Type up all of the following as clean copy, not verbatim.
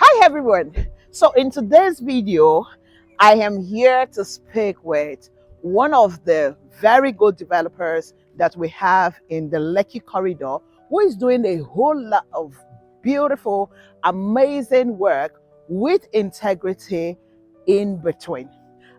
Hi everyone. So in today's video, I am here to speak with one of the very good developers that we have in the Lekki corridor, who is doing a whole lot of beautiful, amazing work with integrity in between.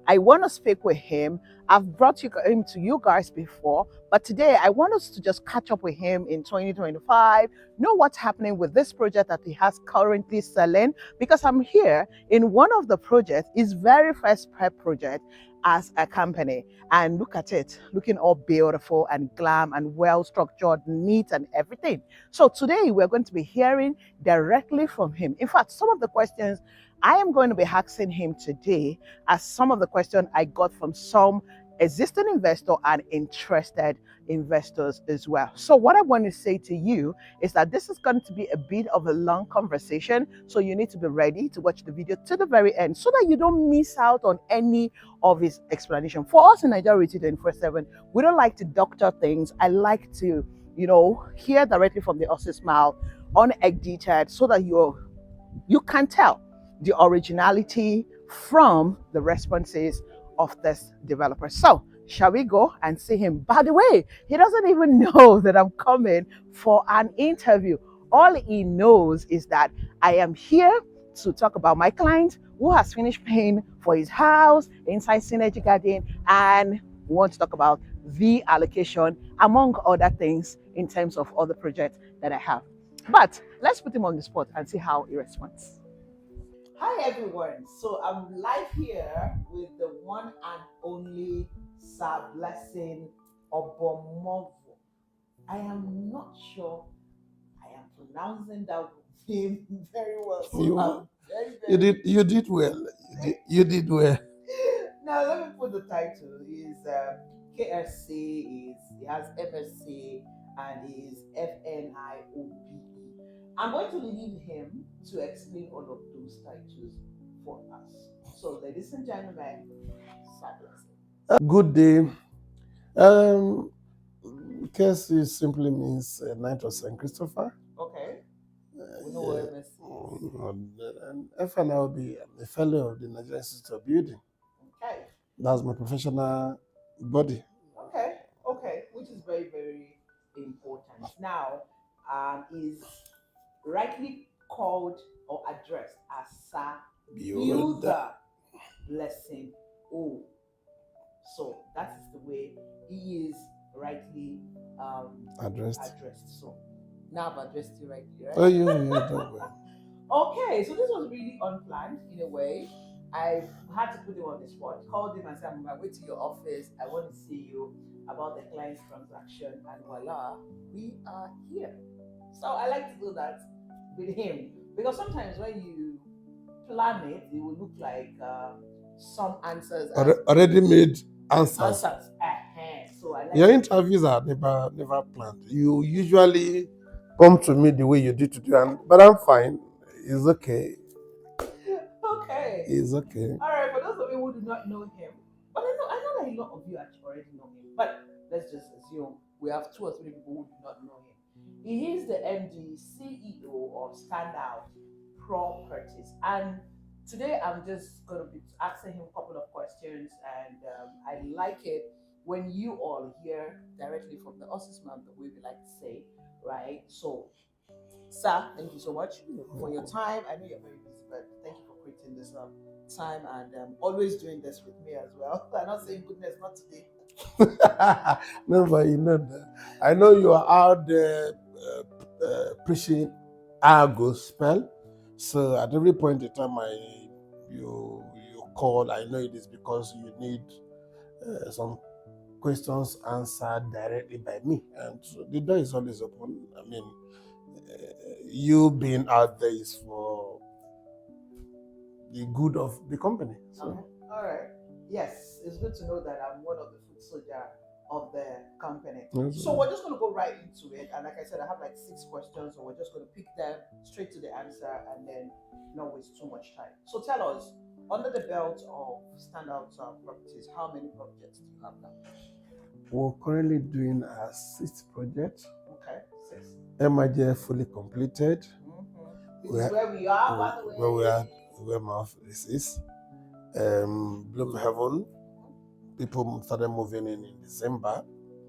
I want to speak with him. I've brought him to you guys before, but today I want us to just catch up with him in 2025, know what's happening with this project that he has currently selling, because I'm here in one of the projects, his very first prep project as a company. And look at it, looking all beautiful and glam and well structured, neat and everything. So today we're going to be hearing directly from him. In fact, some of the questions I am going to be asking him today are some of the questions I got from some existing investor and interested investors as well. So what I want to say to you is that this is going to be a bit of a long conversation. So you need to be ready to watch the video to the very end so that you don't miss out on any of his explanation. For us in Nigeria Realty 24/7, we don't like to doctor things. I like to, hear directly from the horse's mouth, unedited, so that you can tell the originality from the responses of this developer. So, shall we go and see him? By the way, he doesn't even know that I'm coming for an interview. All he knows is that I am here to talk about my client who has finished paying for his house inside Synergy Garden, and we want to talk about the allocation, among other things, in terms of other projects that I have. But let's put him on the spot and see how he responds. Hi everyone. So I'm live here with the one and only Sir Blessing Obomovo. I am not sure I am pronouncing that name very well. So I'm You did well. You did well. Now let me put the title. Is KSC, is he has MSc and is FNIOBE. I'm going to leave him to explain all of those titles for us. So, ladies and gentlemen, Sir Blessing. Good day. Um, KC simply means Knight of Saint Christopher. Okay, we know what MSc is. And FNLB, I'm a fellow of the Nigerian Institute of Building. Okay, That's my professional body. okay, okay, which is very, very important. Now, is rightly called or addressed as Sir Builder Blessing. Oh, so that is the way he is rightly addressed. So now I've addressed you rightly, right? Oh, yeah, don't worry. Okay, so this was really unplanned in a way. I had to put him on the spot, called him and said, I'm on my way to your office. I want to see you about the client's transaction. And voila, we are here. So I like to do that with him because sometimes when you plan it, it will look like some answers Already made answers. answers. So I like Your interviews are never planned. You usually come to me the way you did today, but I'm fine. It's okay. Okay. It's okay. All right, for those of you who do not know him, but I know that a lot of you actually already know him. But let's just assume we have 2 or 3 people who do not know him. He is the MD, CEO of Standout Properties, and today I'm just going to be asking him a couple of questions, and I like it when you all hear directly from the horse's mouth, the way we like to say, right? So sir, thank you so much for your time. I know you're very busy, but thank you for creating this time and always doing this with me as well. I'm not saying goodness, not today. No, but you know that. I know you are out there preaching our gospel. So at every point in time, you call, I know it is because you need some questions answered directly by me, and so the door is always open. I mean, you being out there is for the good of the company. So. Okay. All right. Yes, it's good to know that I'm one of the foot soldier of the company. So we're just going to go right into it. And like I said, I have like 6 questions, so we're just going to pick them straight to the answer and then not waste too much time. So tell us, under the belt of Standout Properties, how many projects do you have now? We're currently doing our 6th project. Okay, 6. MIJ fully completed. This is where we are, by the way. Where we are, where my office is. Bloomhaven. People started moving in December.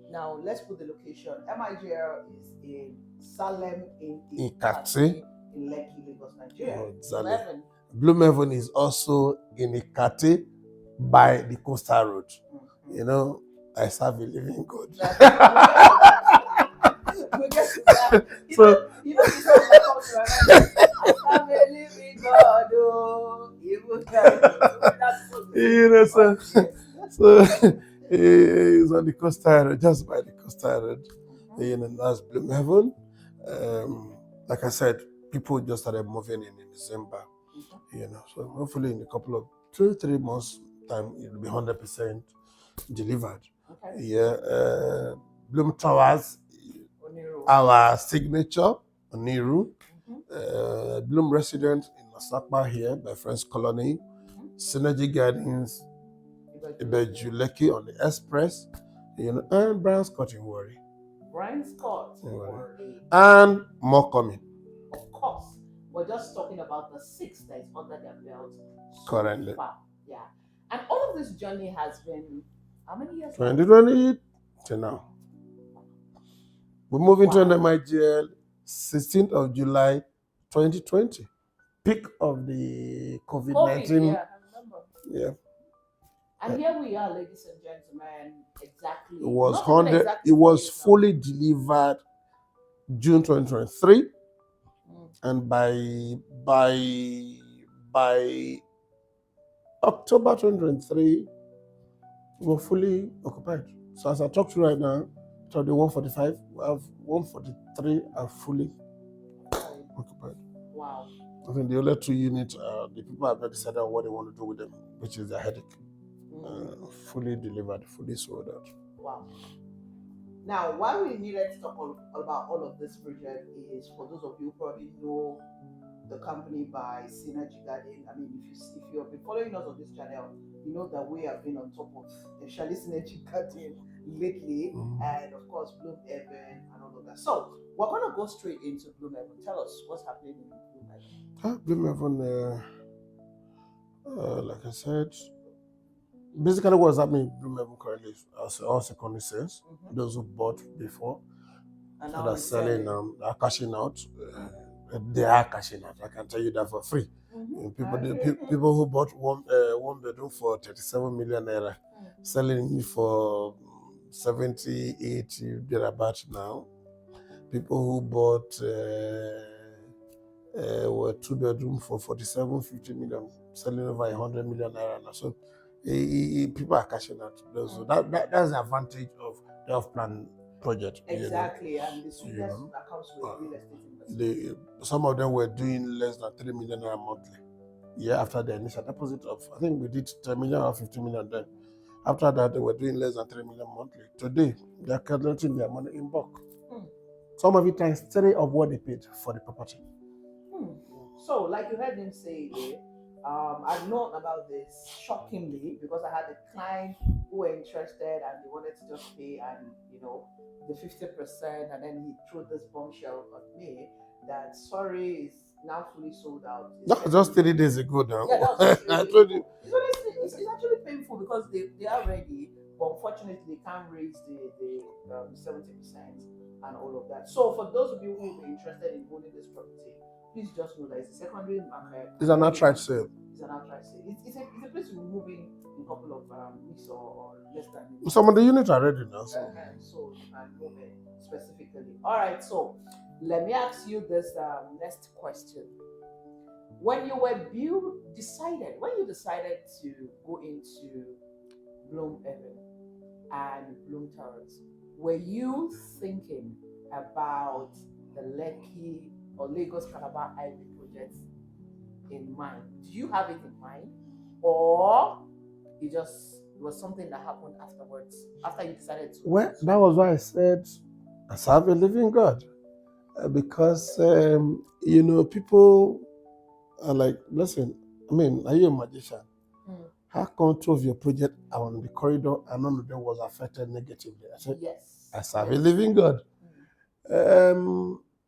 Now let's put the location. MIGL is in Salem in Ikate, in Lekki, Lagos, Nigeria. Exactly. Bloomhaven is also in Ikate by the coastal road. Mm-hmm. You know, I serve a living God. We'll get to that. You know the song that comes to my mind. I serve a living God, oh, even you know, so it's on the coastal road, just by the coastal road. Mm-hmm. You know, that's Bloomhaven. Like I said, people just started moving in December. Mm-hmm. You know, so hopefully in a couple of 2-3 months time, it'll be 100% delivered. Okay. Yeah. Bloom Towers, Oniru. Our signature, Oniru. Mm-hmm. Bloom Residence in Masakpa here, by Friends Colony. Mm-hmm. Synergy Gardens, Lekki on the Express, you know, and Brian Scott in Warri. Brian Scott in Warri. And more coming. Of course. We're just talking about the 6 that is under their belt. Currently. Far. Yeah. And all of this journey has been how many years? 2020 to now. We're moving to MIGL 16th of July 2020. Peak of the COVID-19. Yeah, I remember. Yeah. And here we are, ladies and gentlemen, exactly. It was 100. Exactly, it was fully delivered June 2023, and by October 2023, we were fully occupied. So as I talk to you right now, to the 145, we have 143 are fully occupied. Wow. I think the other 2 units, the people have not decided on what they want to do with them, which is their headache. Fully delivered, fully sold out. Wow. Now, why we needed to talk about all of this project is for those of you who probably know the company by Synergy Garden. I mean, if you have been following us on this channel, you know that we have been on top of especially Synergy Garden lately, and of course Bloomhaven and all of that. So we're gonna go straight into Bloomhaven. Tell us what's happening in Bloomhaven. Like I said, basically what's happening in Bloomhaven currently, as all secondary sales, those who bought before and are selling, are cashing out. They are cashing out. I can tell you that for free. People who bought one bedroom for 37 million naira, selling it for 70, 80 thereabout now. People who bought were 2 bedroom for 47, 50 million, selling over 100 million naira now. So people are cashing out. So that's the advantage of the off-plan project. Exactly, and the sweetness that comes with real estate investment. Some of them were doing less than 3 million naira monthly. Yeah, after the initial deposit of, I think we did 10 million or 50 million then. After that, they were doing less than 3 million monthly. Today, they are collecting their money in bulk. Some of it times 3 of what they paid for the property. So, like you heard him say, I've known about this shockingly because I had a client who were interested and they wanted to just pay and the 50%, and then he threw this bombshell at me that sorry is now fully sold out. That's just 3 days ago now. Yeah, I told you. It's actually painful because they are ready, but unfortunately they can't raise the 70% and all of that. So for those of you who will be interested in owning this property, please just know that it's a secondary market. It's an outright sale. It's an outright sale. It's a place we're moving in a couple of weeks or less than. Some of the units are ready now. So you can move it specifically. All right. So let me ask you this next question. When you decided to go into Bloomhaven and Bloom Towers, were you thinking about the Lekki or Lagos Calabar Highway project in mind? Do you have it in mind, or it was something that happened afterwards, after you decided to? Well, that was why I said I serve a living God, because people are like, listen, I mean, are you a magician? How come 2 of your projects are on the corridor and none of them was affected negatively? I said, yes, I serve a living God.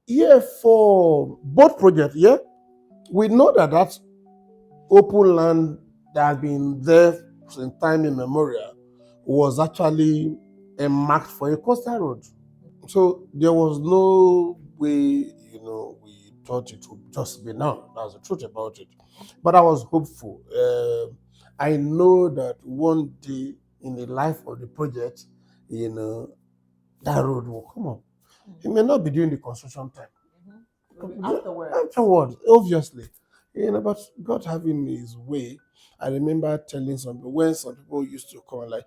Yeah, for both projects, yeah, We know that that open land that has been there since time immemorial was actually marked for a coastal road. So there was no way, we thought it would just be now. That's the truth about it. But I was hopeful. I know that one day in the life of the project, that road will come up. It may not be during the construction time. Afterwards, obviously. But God having his way. I remember telling some people when some people used to come like,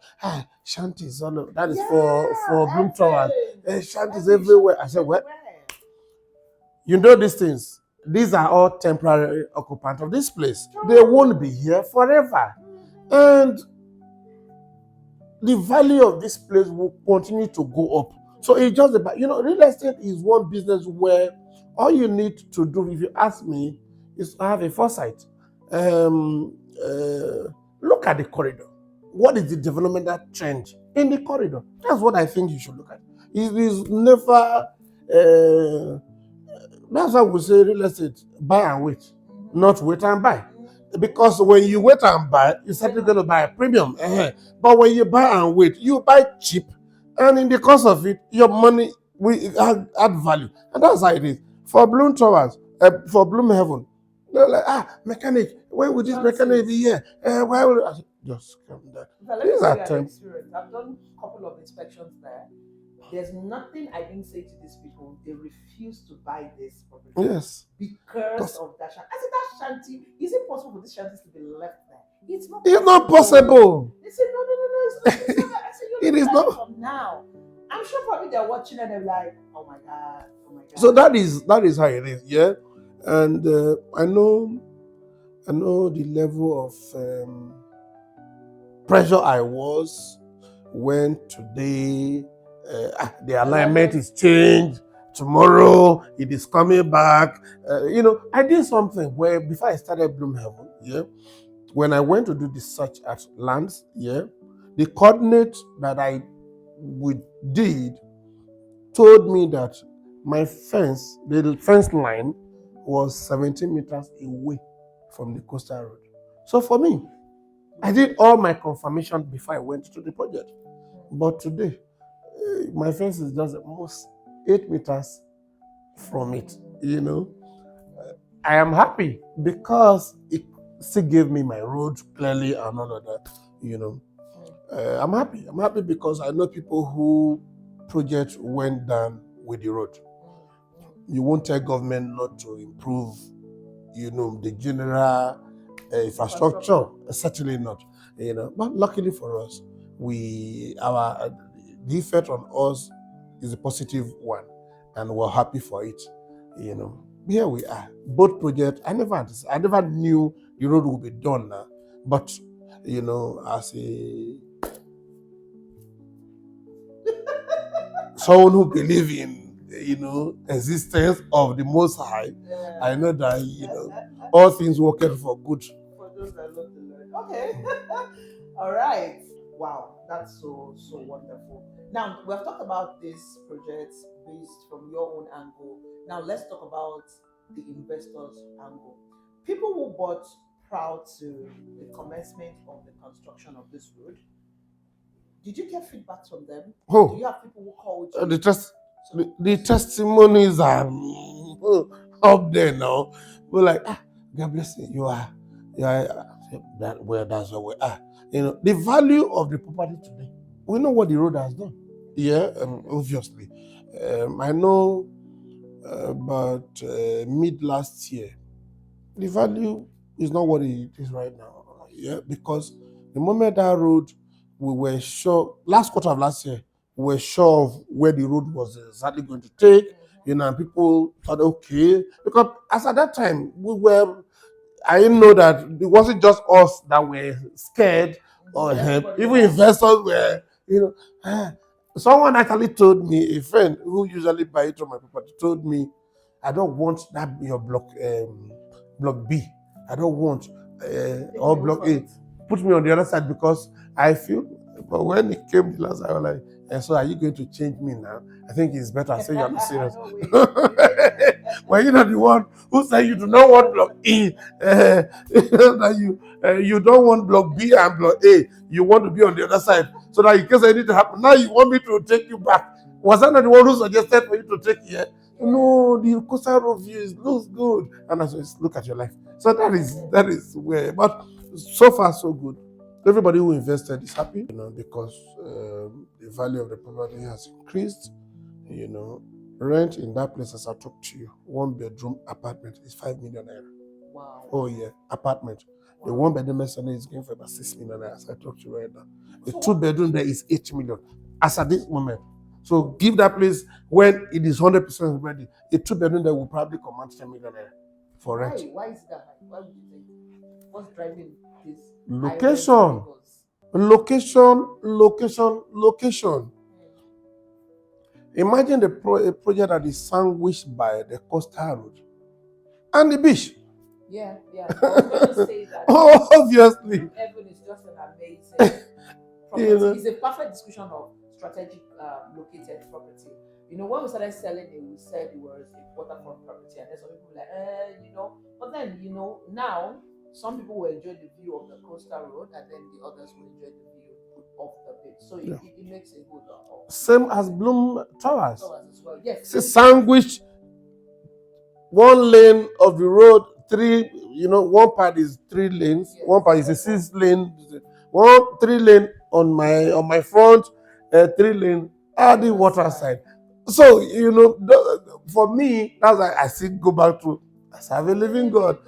shanties all over. That is for Bloom Towers. Shanties everywhere. I said, well, you know these things. These are all temporary occupants of this place. They won't be here forever. And the value of this place will continue to go up. So it's just about, real estate is one business where all you need to do, if you ask me, is to have a foresight. Look at the corridor. What is the developmental trend in the corridor? That's what I think you should look at. It is never, that's why we say real estate, buy and wait, not wait and buy. Because when you wait and buy, you're certainly going to buy a premium. But when you buy and wait, you buy cheap. And in the course of it, your money will add value. And that's how it is. For Bloom Towers, for Bloom Heaven, they're like, mechanic, when will this mechanic be here? Why will I just come there? These are experience. I've done a couple of inspections there. There's nothing I didn't say to these people. They refuse to buy this property. Yes. Because of that shanty. I said, that shanty, is it possible for this shanty to be left there? It's not possible. It's not possible. They said, no, it's not. I said, it is not. From now. I'm sure probably they're watching and they're like, oh my God. So that is how it is, yeah. And I know the level of pressure I was when today the alignment is changed. Tomorrow it is coming back. I did something where before I started Bloom Heaven, yeah, when I went to do the search at lands, yeah, the coordinate that I did told me that my the fence line was 17 meters away from the coastal road. So for me, I did all my confirmation before I went to the project. But today, my fence is just almost 8 meters from it, I am happy because it still gave me my road clearly and all of that, I'm happy. I'm happy because I know people who project went down with the road. You won't tell government not to improve, the general infrastructure. Certainly not, But luckily for us, the effect on us is a positive one, and we're happy for it. Here we are. Both projects. I never knew the road would be done now, but as a someone who believes in existence of the Most High, I know that all things work out for good. For those that love the Lord. Okay. All right. Wow, that's so wonderful. Now we have talked about this project based from your own angle. Now let's talk about the investors' angle. People who bought prior to the commencement of the construction of this road. Did you get feedback from them? Oh, do you have people who called you? The testimonies are up there now. We're like, God bless you. You are that's where we are. The value of the property today. We know what the road has done. Yeah, obviously. I know about mid last year, the value is not what it is right now. Yeah, because the moment that road, we were sure, last quarter of last year, we were sure of where the road was exactly going to take, and people thought, okay, because as at that time, I didn't know that it wasn't just us that were scared, or even investors were, someone actually told me, a friend who usually buys it from my property, told me, I don't want that your block B. I don't want or block A. Put me on the other side because I feel. But when it came the last, I was like, And so, are you going to change me now? I think it's better I say you're not serious. No way. Well, you're not the one who said you do not want block E, that you don't want block B and block A. You want to be on the other side, so that in case anything happen, now you want me to take you back. Was I not the one who suggested for you to take here? Yeah. No, the coastal road view looks good, and I said, look at your life. So that is where, but so far so good. Everybody who invested is happy, because the value of the property has increased. Rent in that place, as I talked to you, 1-bedroom apartment is 5 million naira. Wow. Oh yeah, apartment. The 1-bedroom Mercedes is going for about 6 million naira, as I talked to you right now. The 2-bedroom there is 8 million, as at this moment. So give that place when it is 100% ready. A 2-bedroom there will probably command 10 million naira for rent. Why is that high? Why would you think? What's driving this? Location. Location. Imagine a project that is sandwiched by the coastal road and the beach. Yeah. I was going to say that. Obviously. Heaven is just an amazing property. It's a perfect description of strategic located property. When we started selling it, we said it was a waterfront property, and then some people were like, but then, now some people will enjoy the view of the coastal road, and then the others will enjoy the view of the beach. So it makes a good same as Bloom Towers. As well. Yes. It's sandwiched, one lane of the road, one part is 3 lanes, yes. One part is a 6 lane, 3 lane on my front, 3 lane at the water side. So for me, that's why I still go back to I serve a living God.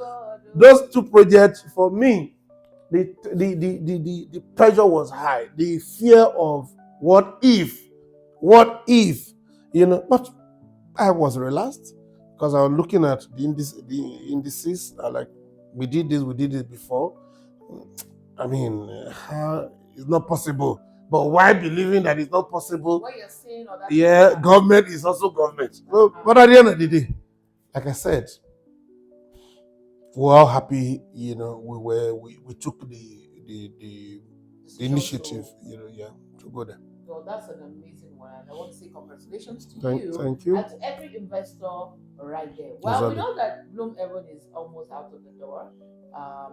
Those 2 projects for me, the pressure was high. The fear of what if, but I was relaxed because I was looking at the indices. Like, we did this before. I mean, it's not possible. But why believing that it's not possible? What you're saying, or that government is also government. But at the end of the day, like I said, we're all happy. We took the initiative. To go there. Well, that's an amazing one, and I want to say congratulations to you. Thank you. And to every investor right there. Well, we know that Bloom Heaven is almost out of the door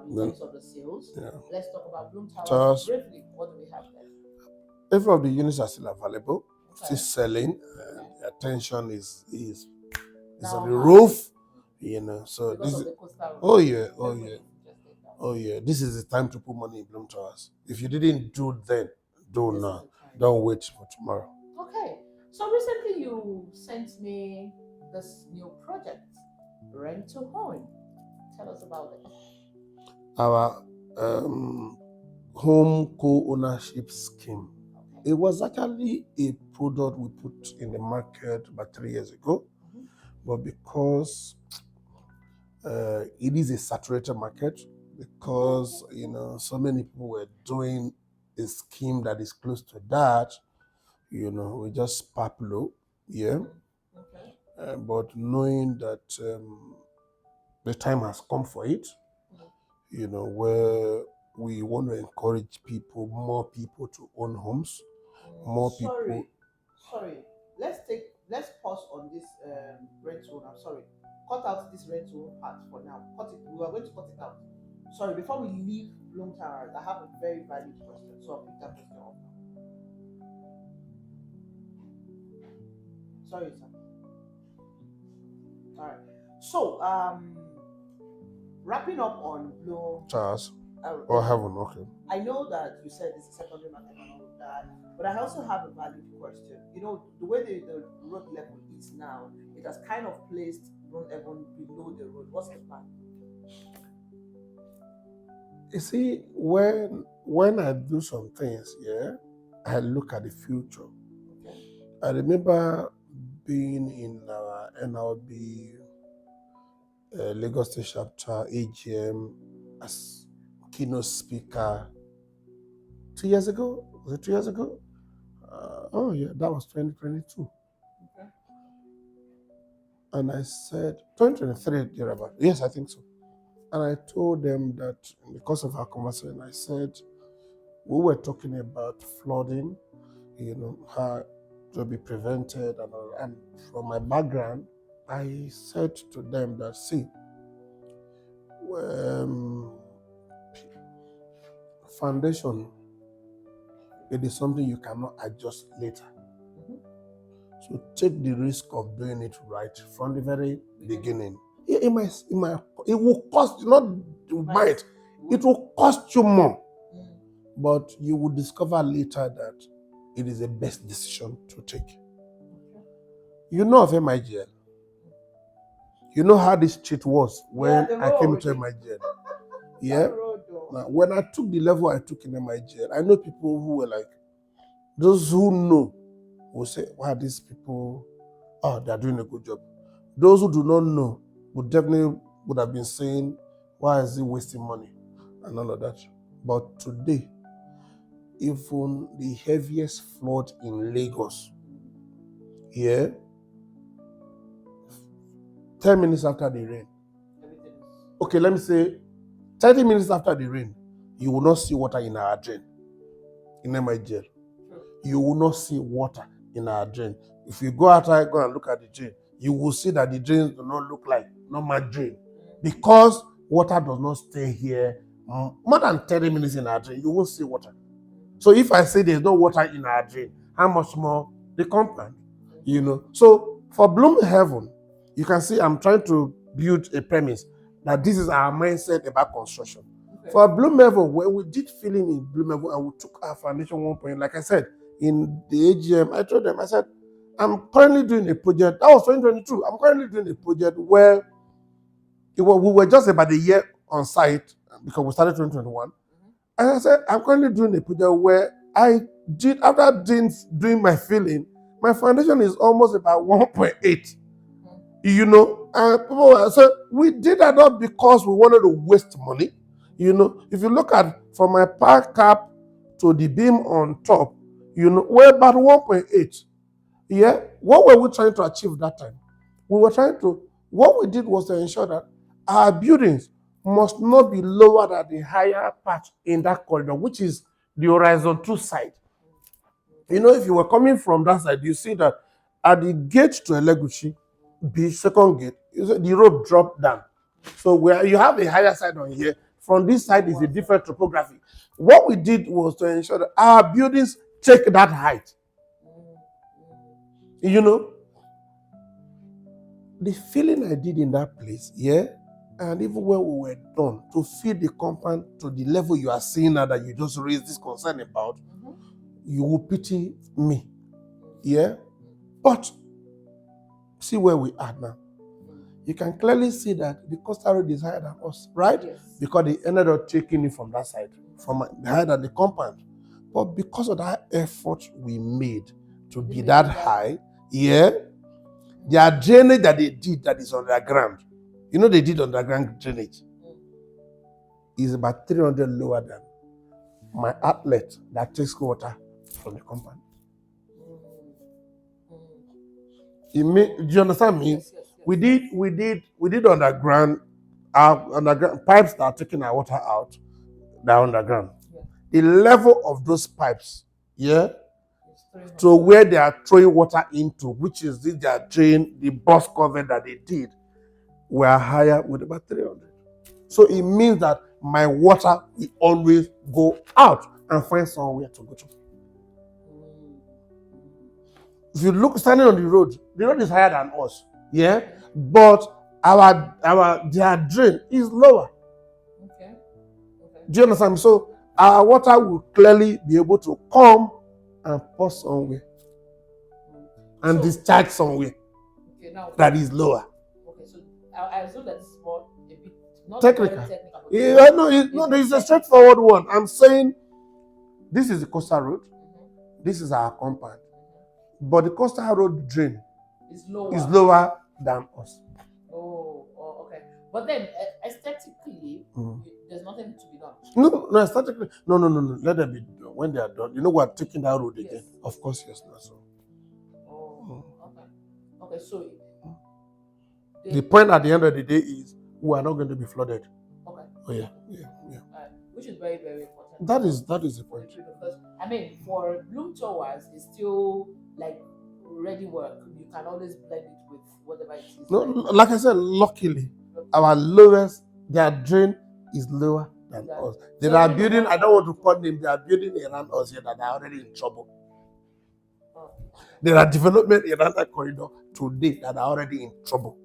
in terms of the sales. Yeah. Let's talk about Bloom Towers briefly. What do we have there? Every of the units are still available, still selling. The attention is on the roof. So because this of the coastal road. Oh yeah, this is the time to put money in Bloom Towers. If you didn't do then, do now. Don't wait for tomorrow. Okay. So recently you sent me this new project, Rent to Home. Tell us about it. Our home co-ownership scheme. Okay. It was actually a product we put in the market about 3 years ago, but because it is a saturated market, because so many people were doing a scheme that is close to that, we just spark low, but knowing that the time has come for it, where we want to encourage more people to own homes, more people. Sorry, let's pause on this rent to own. I'm sorry. Cut out this rent to own part for now. Cut it. We are going to cut it out. Sorry, before we leave Bloom Towers, I have a very valid question. So I'll pick that question up now. Sorry, sir. All right. So, wrapping up on Bloom Towers or Heaven, okay. I know that you said it's a secondary market and all of that, but I also have a valid question. The way the road level is now, it has kind of placed Bloom Heaven below the road. What's the plan? You see, when I do some things, I look at the future. Okay. I remember being in our NLB Lagos State chapter AGM as keynote speaker 2 years ago. Was it 2 years ago? That was 2022. Okay. And I said 2023, thereabout. Yes, I think so. And I told them that in the course of our conversation, I said we were talking about flooding, how to be prevented and all. And from my background, I said to them that, see, foundation, it is something you cannot adjust later. So take the risk of doing it right from the very beginning. It will cost you, not might, it will cost you more. But you will discover later that it is the best decision to take. You know of MIGL. You know how this cheat was when I came into MIGL. Yeah. Now, when I took the level I took in MIGL, I know people who were like, those who know will say, why are these people? Oh, they're doing a good job. Those who do not know would have been saying, why is he wasting money? And all of that. But today, even the heaviest flood in Lagos, 10 minutes after the rain. Okay, let me say 30 minutes after the rain, you will not see water in our drain. In MIGL. You will not see water in our drain. If you go outside, go and look at the drain, you will see that the drains do not look like normal drain. Because water does not stay here more than 30 minutes in our drain, you won't see water. So if I say there's no water in our drain, how much more the compound? So for Bloom Heaven, you can see I'm trying to build a premise that this is our mindset about construction. Okay. For Bloom Heaven, when we did filling in Bloom Heaven and we took our foundation 1 point, like I said, in the AGM, I told them, I said, I'm currently doing a project. That was 2022. I'm currently doing a project where we were just about a year on site because we started 2021. And I said, I'm currently doing a project where I did, after doing my filling, my foundation is almost about 1.8. And people said, we did that not because we wanted to waste money. If you look at from my power cap to the beam on top, we're about 1.8. Yeah. What were we trying to achieve that time? What we did was to ensure that our buildings must not be lower than the higher part in that corridor, which is the horizon 2 side. If you were coming from that side, you see that at the gate to Elegushi, the second gate, the road dropped down. So where you have a higher side on here, from this side is a different topography. What we did was to ensure that our buildings take that height. The filling I did in that place, and even when we were done to feed the compound to the level you are seeing now that you just raised this concern about, you will pity me. But see where we are now. You can clearly see that the coastal road is higher than us, right? Yes. Because they ended up taking it from that side, from higher than the compound. But because of that effort we made to be that high, their drainage that they did that is underground, they did underground drainage, is about 300 lower than my outlet that takes water from the compound. Do you understand me? Yes. We did underground, underground pipes that are taking our water out. They're underground. Yeah. The level of those pipes, to where they are throwing water into, which is their drain, the bus cover that they did, were higher with about 300. So it means that my water will always go out and find somewhere to go to. If you look standing on the road is higher than us, but their drain is lower. Okay. Do you understand? So our water will clearly be able to come and pour somewhere and discharge somewhere that is lower. Okay, so I assume that this is more a bit not technical. Very technical. It's a straightforward one. I'm saying this is the coastal road. This is our compound. But the coastal road drain is lower than us. Oh, okay. But then aesthetically, there's nothing to be done. No, aesthetically, no. Let them be done. When they are done, we're taking that road again. Of course, yes, not so. Okay. So the point at the end of the day is we are not going to be flooded. Okay. Oh yeah. Which is very, very important. That is the point. Because I mean, for Bloom Towers, it's still like ready work. You can always blend it with whatever it is. No, like I said, luckily, our lowest, their drain is lower than us. They are building, I don't want to call them, they are building around us here that are already in trouble. There are development around that corridor today that are already in trouble.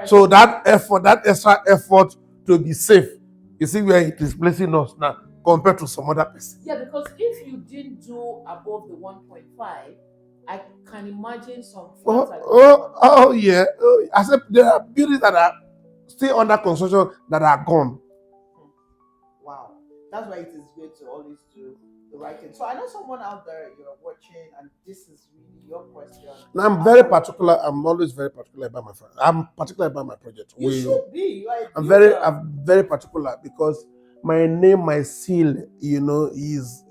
So that effort, that extra effort to be safe, you see where it is placing us now compared to some other person. Yeah, because if you didn't do above the 1.5, I can imagine some flats yeah. I said there are buildings that are still under construction that are gone. Wow. That's why it is great to always do the right thing. So I know someone out there you're watching, and this is really your question. Now I'm very particular. I'm always very particular about my friend. I'm particular about my project. You should be. I'm very particular because my name, my seal, is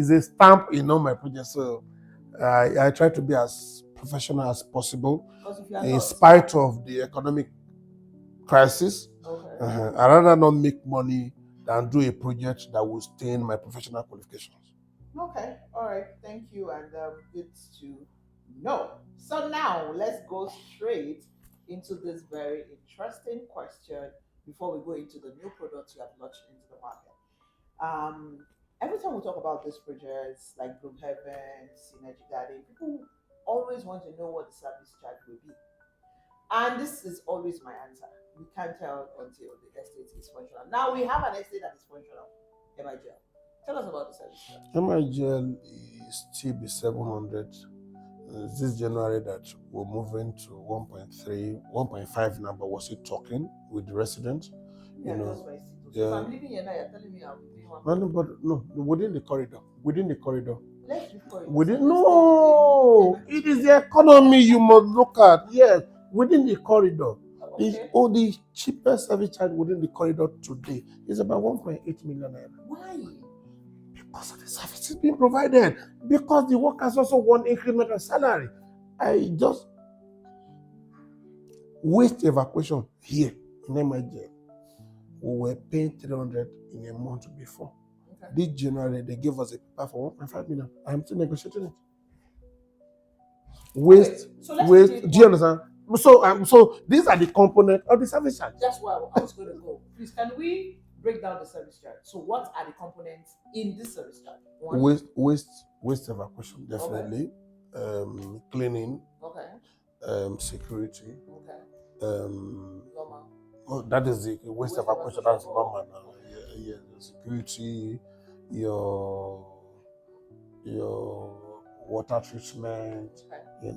a stamp, my project. So I try to be as professional as possible in spite of the economic crisis. Okay. I'd rather not make money than do a project that will stain my professional qualifications. Okay, all right, thank you, and good to know. So now let's go straight into this very interesting question before we go into the new products you have launched into the market. Every time we talk about these projects like Brookhaven, Synergy Garden, people always want to know what the service charge will be. And this is always my answer. We can't tell until the estate is functional. Now we have an estate that is functional, MIGL. Tell us about the service charge. MIGL is still be 700. This January that we're moving to 1.3, 1.5 number. Was it talking with the residents? Yeah, that's why it's still. If I'm living here now, you're telling me I'll be doing 1.5. No, but no, within the corridor. Within the corridor. Let's be corridor. No, it is the economy you must look at. Yes, within the corridor. Okay. The cheapest service charge within the corridor today is about 1.8 million naira. Why? Because of the services being provided. Because the workers also want incremental salary. I just waste evacuation here in MIJ. We were paying 300 in a month before. Okay. This January, they gave us a paper for 1.5 million. I'm still negotiating it. Waste. Do you understand? So these are the components of the service charge. That's where I was going to go. Please, can we break down the service charge? So what are the components in this service charge? Waste evacuation, definitely. Okay. Cleaning. Okay. Security. Okay. That is the waste evacuation. That's normal now. Yeah. Security, your water treatment. Okay.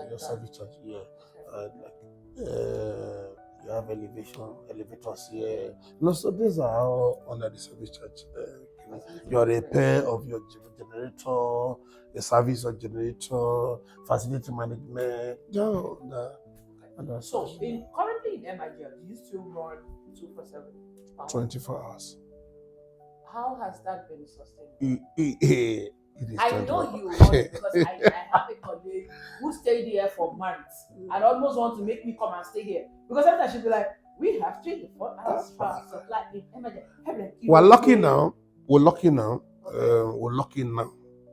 Your service charge, yeah. You have elevators here. So these are all under the service charge. Your repair of your generator, the service of generator, facility management. So currently in MIGL, do you still run 247? 24 hours. How has that been sustained? I know you want it because I have a colleague who stayed here for months and almost want to make me come and stay here because every time she'll be like, we have 24 hours for supply in MIGL. We're lucky now.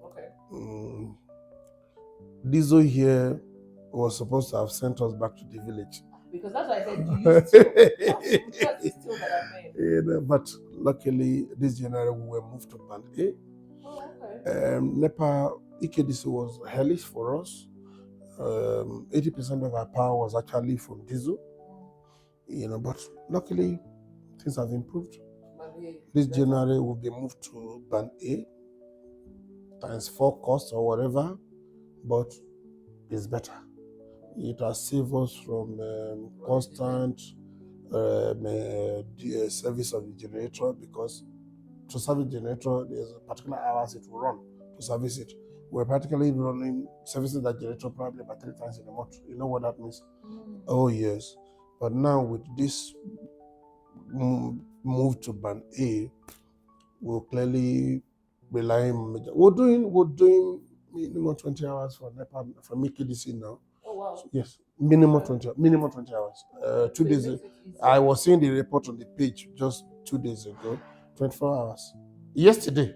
Okay. Diesel here was supposed to have sent us back to the village. Because that's why I said, do you still? That's still that I mean. But luckily, this January we were moved to Band A. NEPA EKDC was hellish for us. 80% of our power was actually from diesel. But luckily things have improved. This January will be moved to Band A times 4 cost or whatever, but it's better. It has saved us from constant service of the generator, because to service the generator, there's a particular hours it will run to service it. We're practically servicing that generator probably about 3 times in a month. You know what that means? Oh, yes. But now with this move to Band A, we'll clearly rely on... We're doing minimum 20 hours for NEPA from EKDC now. Oh, wow. Yes. Minimum 20 hours. 2 days. I was seeing the report on the page just 2 days ago. 24 hours. Yesterday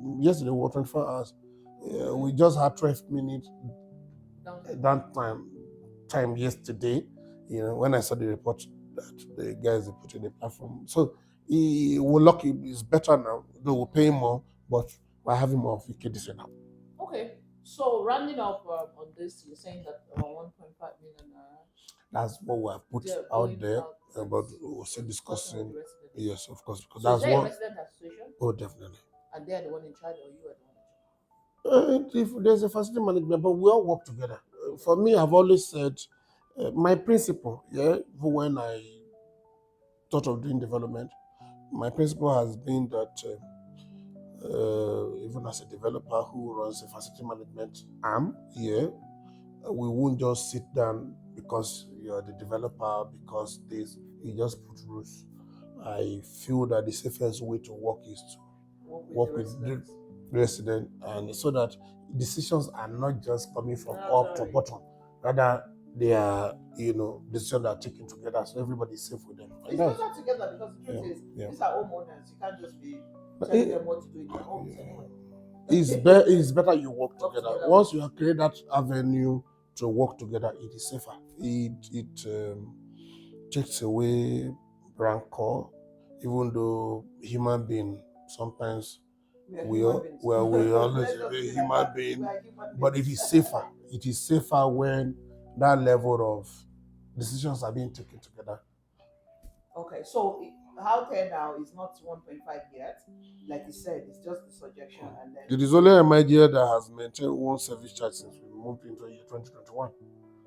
was 24 hours. We just had 12 minutes time yesterday. When I saw the report that the guys they put in the platform. So we're lucky. It's better now. Though we're paying more, but we're having more of VK this now. Okay. So rounding up on this, you're saying that 1.5 million. That's what we have put out there, but we're still discussing. Yes, of course, because So that's is there a one. resident association? Oh, definitely. And they're the one in charge, or you are the one in charge? If there's a facility management, but we all work together. For me, I've always said my principle. Yeah, even when I thought of doing development, my principle has been that even as a developer who runs a facility management arm, yeah, we won't just sit down because you're the developer, because this, you just put rules. I feel that the safest way to work is to work with the resident, and so that decisions are not just coming from up to bottom, rather they are, decisions that are taken together, so everybody is safe with them. It's better together, because the truth is, these are homeowners. You can't just be telling them what to do in their homes anyway. It's better you work together. Once you have created that avenue to work together, it is safer. It takes away rancor, even though human being sometimes we always be human being, but it is safer. It is safer when that level of decisions are being taken together. Okay, so how 10 now is not 1.5 yet, like you said, it's just the suggestion, and then it is only MIDA that has maintained one service charge since we moved into year 2021.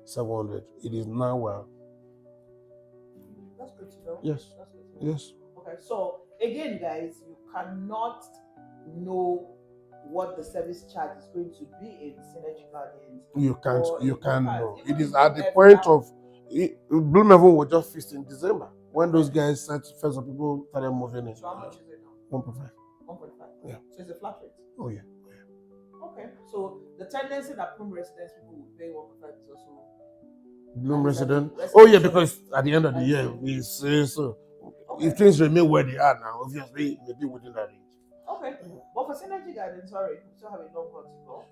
700. It is now well. That's good to know. Yes. That's good to know. Yes. Okay, so again, guys, you cannot know what the service charge is going to be in Synergy Gardens. You can't know. It is at the point of Blue Heaven was just fixed in December when those guys said first of people started moving in. So how much is it now? 1.5. 1.5. Yeah. So it's a flat rate. Oh yeah. Okay, so the tendency that Bloom residents people will pay 1.5 is also Bloom resident. Oh yeah, because at the end of the year we say so. Okay. If things remain where they are now, obviously maybe within that range. Okay, but for Synergy Garden, sorry, we still have a long one to go.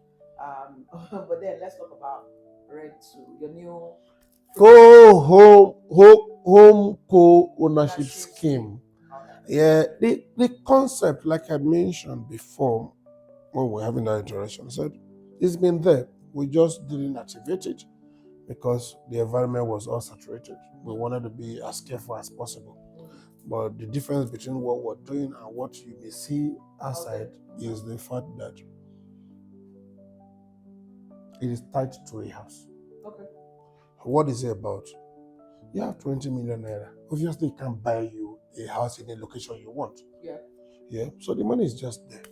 But then let's talk about rent to your new home co-ownership scheme. Okay. Yeah, the concept, like I mentioned before when we're having that interaction, I said it's been there. We just didn't activate it because the environment was all saturated. We wanted to be as careful as possible. But the difference between what we're doing and what you may see outside is the fact that it is tied to a house. Okay. What is it about? You have 20 million naira. Obviously, it can't buy you a house in a location you want. Yeah. Yeah. So the money is just there.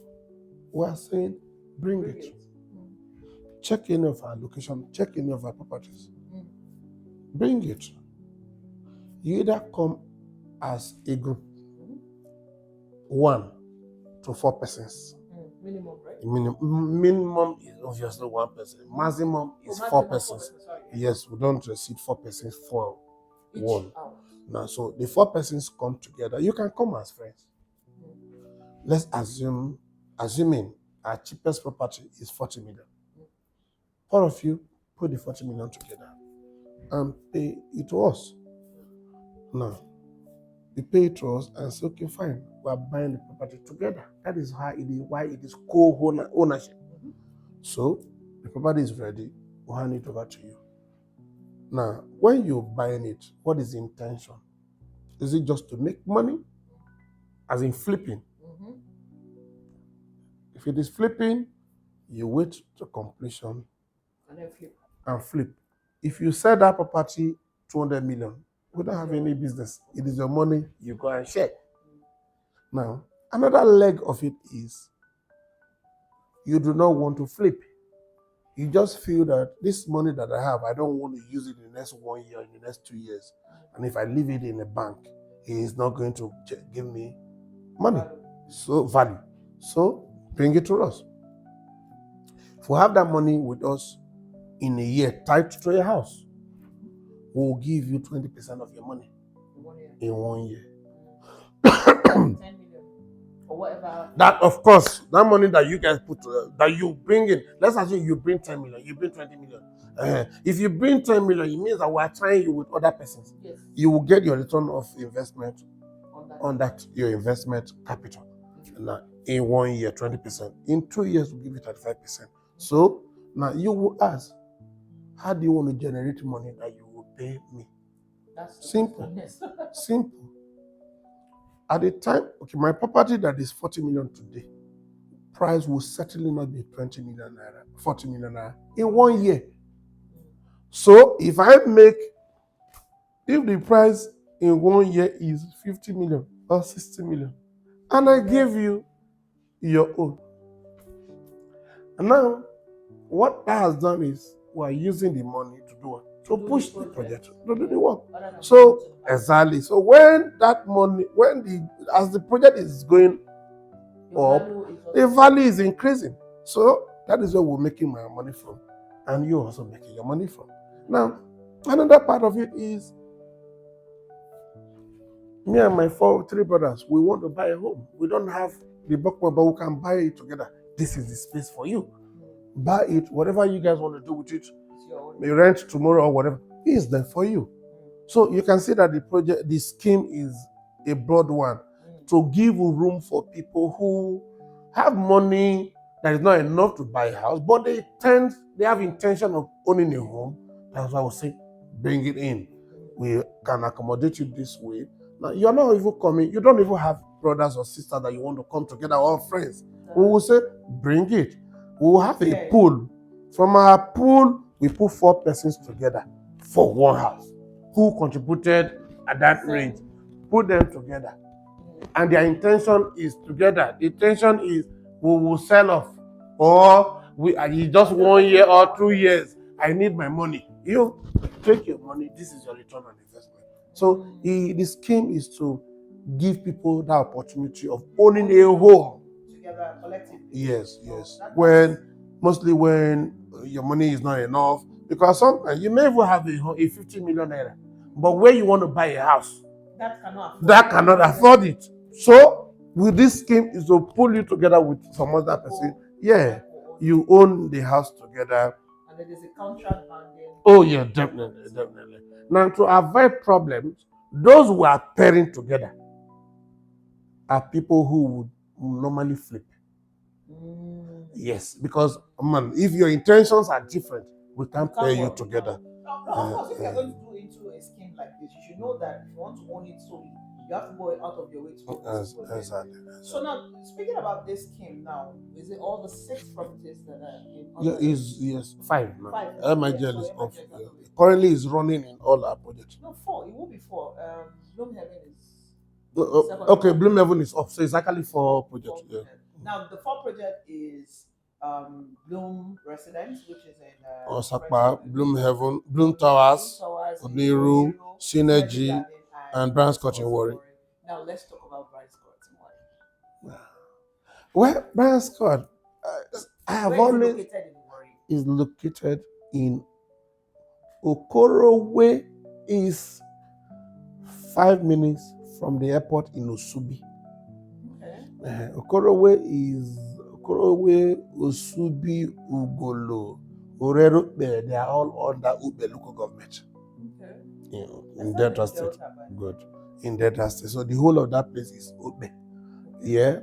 We are saying, bring it. Check any of our location, check any of our properties. Bring it. You either come as a group, 1 to 4 persons. Minimum, right? Minimum is obviously 1 person. Maximum is 4 persons. Yes, we don't receive 4 persons for each one. Now, so the 4 persons come together. You can come as friends. Let's assuming our cheapest property is 40 million. 4 of you put the 40 million together and pay it to us. Now, you pay it to us and say, okay, fine, we are buying the property together. That is why it is co-ownership. So the property is ready, we'll hand it over to you. Now, when you're buying it, what is the intention? Is it just to make money? As in flipping? If it is flipping, you wait to completion and then flip. If you sell that property 200 million, we don't have any business. It is your money, you go and share. Now, another leg of it is you do not want to flip. You just feel that this money that I have, I don't want to use it in the next 1 year, in the next 2 years. And if I leave it in a bank, it is not going to give me money, so value. So bring it to us. If we have that money with us in a year tied to a house, we'll give you 20% of your money in 1 year. 10 million or whatever. That, of course, that money that you guys put, that you bring in, let's assume you bring 10 million, you bring 20 million. If you bring 10 million, it means that we're trying you with other persons. Yes. You will get your return of investment On that your investment capital. Now, in 1 year, 20%. In 2 years, we'll give you 35%. So now you will ask, how do you want to generate money that you will pay me? That's simple. Simple. At the time, okay, my property that is 40 million today, price will certainly not be 20 million naira, 40 million naira in 1 year. So if the price in 1 year is 50 million or 60 million, and I give you your own. And now, what that has done is we're using the money to do what? To push the project, to do the work. So, exactly. So when that money, as the project is going up, the value is increasing. So that is where we're making my money from. And you're also making your money from. Now, another part of it is me and my three brothers, we want to buy a home. We don't have the book, but we can buy it together. This is the space for you. Buy it, whatever you guys want to do with it, may rent tomorrow or whatever, is there for you. So you can see that the scheme is a broad one to give room for people who have money that is not enough to buy a house, but they have intention of owning a home. That's why I would say, bring it in. We can accommodate you this way. Now, you're not even coming, you don't even have brothers or sisters that you want to come together, or friends. We will say, bring it. We will have a pool. From our pool, we put 4 persons together for one house who contributed at that rate. Put them together. And their intention is together. The intention is we will sell off. Or just 1 year or 2 years. I need my money. You take your money. This is your return on investment. So the scheme is to give people that opportunity of owning a home together collectively. Yes. Mostly when your money is not enough, because sometimes you may even have a 50 million naira, but where you want to buy a house, that cannot afford it. So with this scheme is to pull you together with some other person. Yeah, you own the house together. And then there's a contract binding. Oh yeah, definitely. Now, to avoid problems, those who are pairing together are people who would normally flip. Yes, because man, if your intentions are different, we can't pair you together. No, of course, if you're going to go into a scheme like this, you should know that if you want to own it solely, you have to go out of your way to own it. Exactly. So now, speaking about this scheme now, is it all the 6 properties that are in? Yes, 5 now. 5. MIGL is off. Currently is running in all our projects. No, 4. It will be 4. Bloomhaven is. Okay, Bloomhaven is off, so it's actually 4 projects. Yeah. Now the 4 project is Bloom Residence, which is in Osakpa, Bloomhaven, Bloom Towers, Oniru, Synergy, and Branscott in Warri. Now let's talk about Branscott in Warri. Well, Branscott, I have always is located in Okorowe, is 5 minutes from the airport in Osubi. Okay. Okorowe, Osubi, Ugolo, Orero, they are all under Ube local government. Okay. In Delta State. Good. In Delta State. So the whole of that place is Ube. Yeah.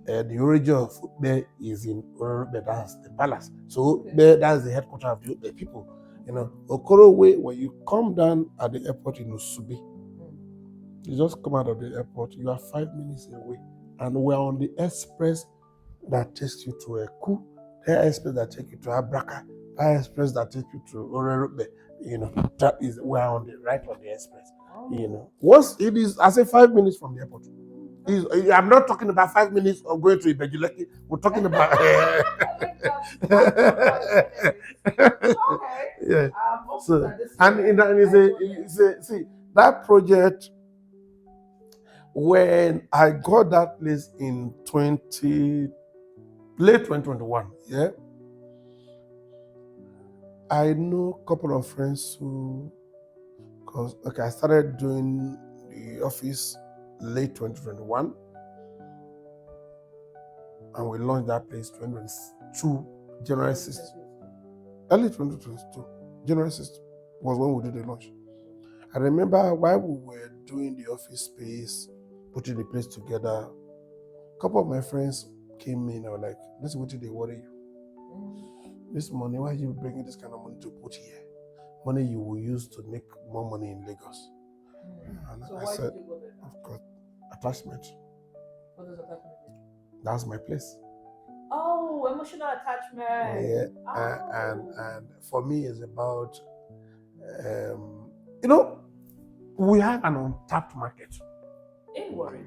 The origin of Ube is in Orero, that's the palace. So Ube, that's the headquarters of the Ube people. Okorowe, when you come down at the airport in Osubi, you just come out of the airport, you are 5 minutes away. And we're on the express that takes you to Eku, the express that takes you to Abraka, the express that takes you to Orerube. That is, we're on the right of the express. Once it is, I say 5 minutes from the airport. I'm not talking about 5 minutes of going to Lekki. We're talking about. Yeah. So, see that project. When I got that place in late 2021, yeah, I know a couple of friends who Because I started doing the office late 2021, and we launched that place 2022, January 6th. Early 2022, January 6th was when we did the launch. I remember while we were doing the office space, putting the place together, a couple of my friends came in and were like, "This is what they worry you. This money, why are you bringing this kind of money to put here? Money you will use to make more money in Lagos." And So I why said, did you go there? "Of course, attachment. What does attachment mean? That's my place." Oh, emotional attachment. Yeah, Oh. and for me, it's about we have an untapped market In Warri.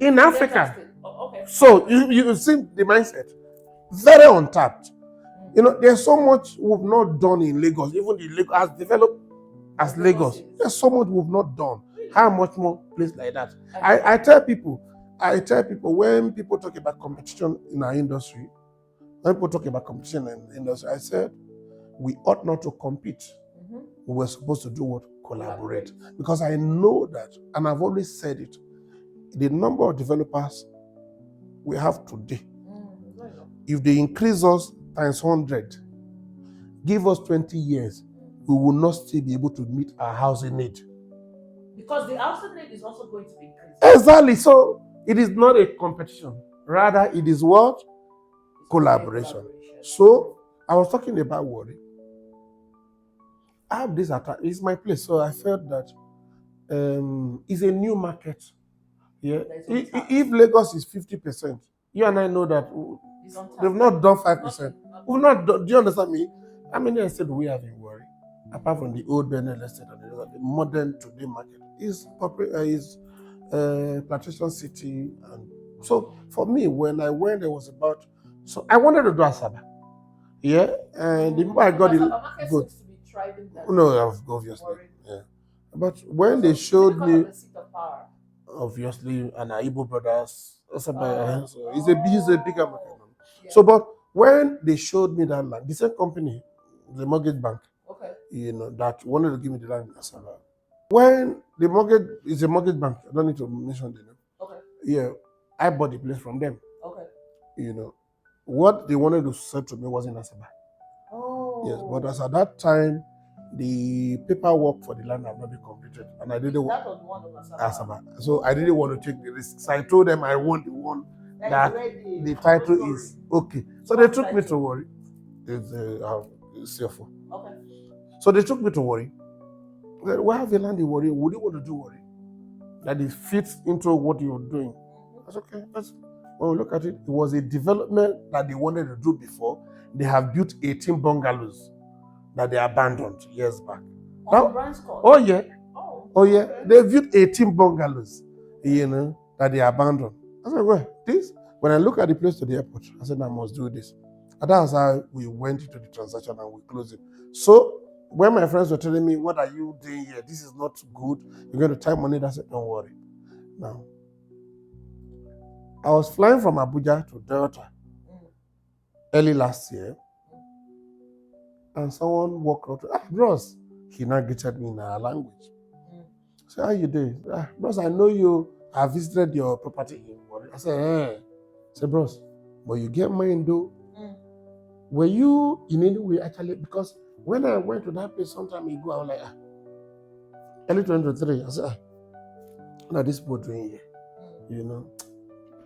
in Africa. Oh, okay. So you see the mindset, very untapped. There's so much we've not done in Lagos. Even the Lagos as developed as Lagos, there's so much we've not done. Really? How much more place like that? I tell people when people talk about competition in our industry, when people talk about competition in the industry, I said we ought not to compete. We were supposed to do what? Collaborate. Because I know that, and I've always said it, the number of developers we have today, if they increase us times 100, give us 20 years, we will not still be able to meet our housing need. Because the housing need is also going to be increasing. Exactly. So it is not a competition. Rather, it is what? Collaboration. So I was talking about Warri. I have this attack. It's my place. So I felt that it's a new market. Yeah. If Lagos is 50%, you and I know that they've not done 5%. We've not done, do you understand me? How many estate do we have in Warri? Apart from the old Benin estate and the modern today market is Plantation City. And so for me, when I went, it was about, so I wanted to do Asaba. Yeah. And the more I got it good. No, obviously. Yeah. But when they showed me, obviously, and our Igbo brothers, so it's a bigger market. Yeah. So, but when they showed me that land, the same company, the mortgage bank, that wanted to give me the land in Asaba. When the mortgage is a mortgage bank, I don't need to mention the name. Okay. Yeah, I bought the place from them. Okay. What they wanted to sell to me was in Asaba. Oh. Yes, but as at that time, the paperwork for the land had not been completed, and I didn't want. That was one of Asaba. So I didn't want to take the risk. So I told them I want the one that the title is okay. So they took me to Warri. It's CFO. Okay. So they took me to Warri. Why have you land in Warri? Would you want to do Warri? That it fits into what you're doing. That's okay. When we look at it, it was a development that they wanted to do before. They have built 18 bungalows that they abandoned years back. Oh yeah. Oh yeah. Okay. They built 18 bungalows, that they abandoned. I said, well, when I look at the place to the airport, I said, I must do this. And that's how we went into the transaction and we closed it. So when my friends were telling me, what are you doing here? This is not good. You're going to tie money. I said, don't worry. Now, I was flying from Abuja to Delta early last year, and someone walked out. Bros, he now greeted me in our language. I said, how you doing? Bros, I know you. I visited your property in Warri. I said, I said, bros, but you get mine though. Were you in any way actually? Because when I went to that place some time ago, I was like, early 2023, I said, what are these people doing here?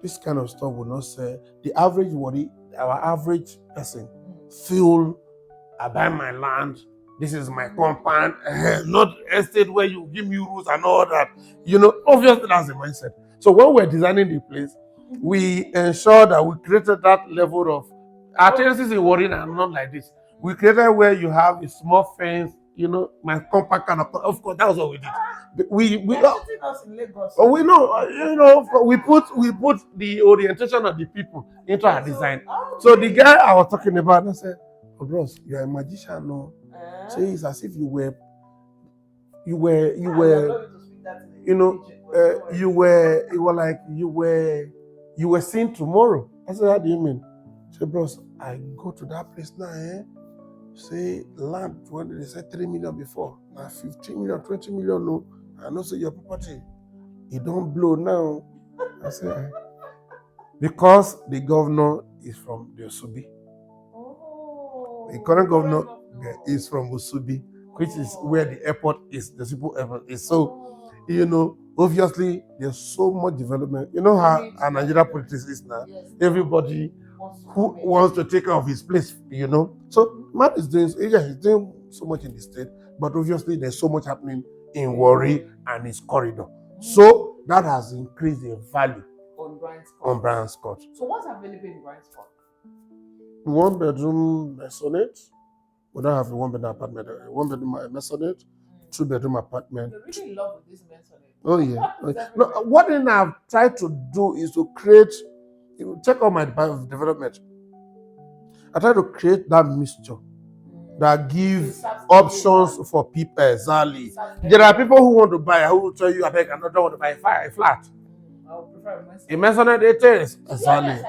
This kind of stuff will not say. The average Warri, our average person, feel, I buy my land, this is my compound, not estate where you give me rules and all that. Obviously that's the mindset. So when we're designing the place, we ensure that we created that level of, our tendencies in Warri are not like this. We created where you have a small fence, my compact kind of course, that was what we did. We shooting us in Lagos. Oh, we know, we put the orientation of the people into our design. So the guy I was talking about, I said, oh, bros, you're a magician, no? So it's as if you were seeing tomorrow. I said, how do you mean? I said, bros, I go to that place now, say land, when they said 3 million before. Now 15 million, 20 million, no. I know say your property, it don't blow now. I say, because the governor is from the Osubi. Oh. The current governor is from Osubi, which is where the airport is, the simple airport is. So, obviously, there's so much development. You know how our Nigeria politics is now. Yes. Everybody who wants to take care of his place, So, man is doing, he's doing so much in the state, but obviously, there's so much happening in Warri and its corridor. So, that has increased the value on Brian's Court. So, what's available in Brian's Court? 1 bedroom maisonette. We don't have a 1 bedroom apartment. 1 bedroom maisonette, 2 bedroom apartment. You're really in love with this maisonette. Oh yeah. No, what thing I've tried to do is to create. Check out my development. I try to create that mixture that gives options for people. Exactly. There are people who want to buy, who will tell you, I beg, I don't want to buy a flat. I would prefer a maisonette. It is exactly.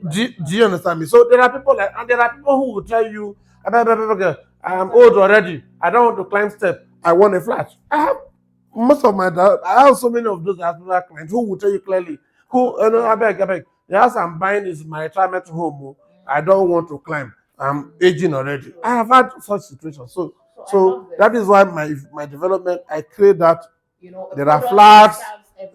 Do you understand me? So there are people and there are people who will tell you, I'm old already. I don't want to climb step. I want a flat. I have I have so many of those clients who will tell you clearly, I beg. The house I'm buying is my retirement home. I don't want to climb. I'm aging already. I have had such situations. So that is why my development, I create that. There are flats,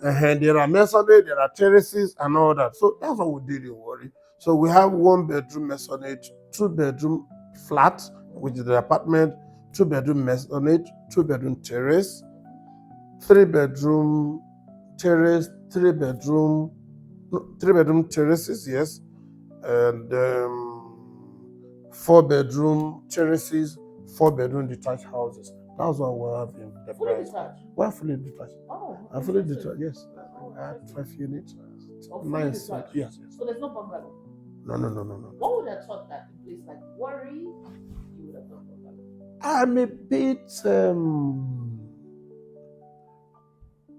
there are masonry, there are terraces and all that. So that's what we did in Warri. So we have 1 bedroom masonry, 2 bedroom flat, which is the apartment, 2 bedroom masonry, 2 bedroom terrace, 3 bedroom terrace, 3 bedroom terraces, yes, and 4 bedroom terraces, 4 bedroom detached houses. That's what we have in the fully detached. We're fully detached. Oh, I'm fully detached. Yes, I have 12 units. Nice. Yes. So there's no bungalow. No. What would have thought that in place like Warri, you would have done bungalow? I'm a bit.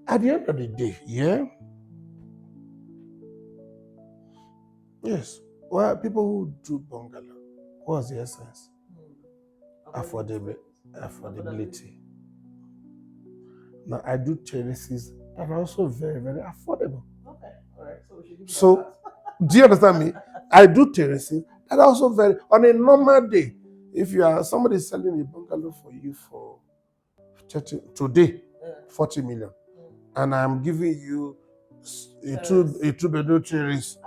At the end of the day, yeah. Yes. Well, people who do bungalow, what's the essence? Affordability. Now I do terraces that are also very, very affordable. Okay, all right. So we should give So, do you understand me? I do terraces that are also very on a normal day. If you are somebody selling a bungalow for you for 30, today, 40 million, and I'm giving you a two bedroom terrace